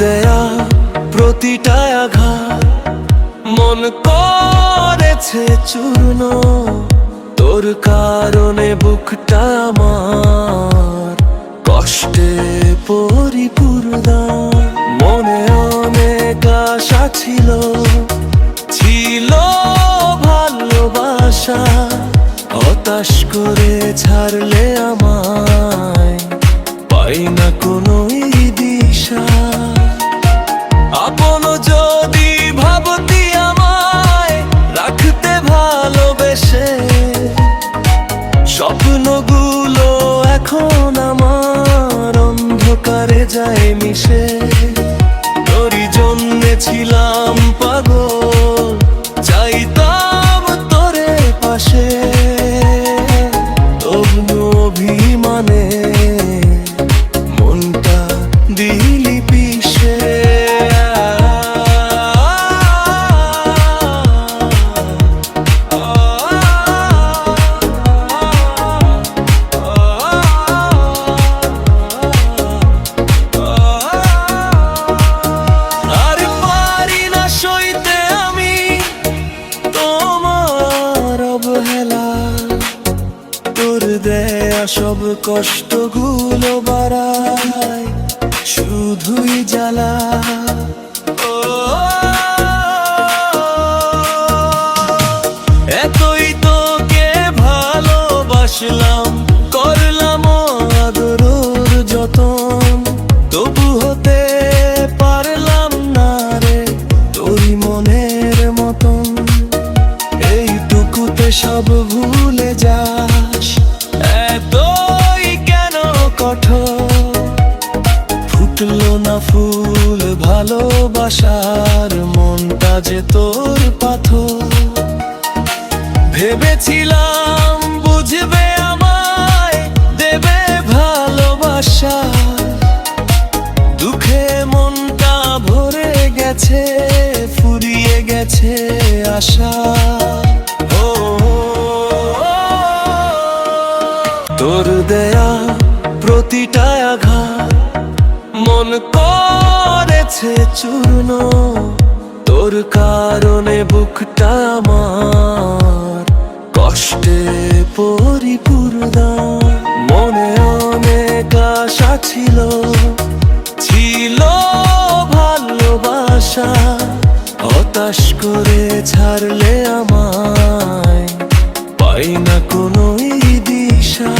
দেয়া প্রতিটা আঘাত মন করেছে চূর্ণ, তোর কারণে বুকটা আমার কষ্টে পরিপূর্ণ। মনে অনেক আশা ছিল, ছিল ভালোবাসা, হতাশ করে ছাড়লে আমায়, পাই না কোনো দিশা। আপন যদি ভাবতি আমায় রাখতে ভালোবেসে, স্বপ্নগুলো এখন আমার অন্ধকারে যায় মিশে। তোরই জন্যে ছিলাম পাগল, চাইতাম তোরে পাশে, তবু অভিমানে মনটা দিলি পিষে। তোর দেয়া সব কষ্টগুলো বাড়ায় শুধুই জ্বালা। এতই তোকে ভালোবাসলাম, করলাম আদরের যতন, তবু হতে পারলাম না রে তোরই মনের মতন। এইটুকুতে সব ভুলে যাস, এতই কেন কঠোর? ফুটলো না ফুল ভালোবাসার, মনটা যে তোর পাথর। ভেবেছিলাম বুঝবে আমায়, দেবে ভালোবাসা, দুঃখে মনটা ভরে গেছে, ফুরিয়ে গেছে আশা। তোর দেয়া প্রতিটা আঘাত মন করেছে চূর্ণ, তোর কারণে বুকটা আমার কষ্টে পরিপূর্ণ। মনে অনেক আশা ছিল, ছিল ভালোবাসা, হতাশ করে ছাড়লে আমায়, পাই না কোনো দিশা।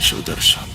সুদর্শন।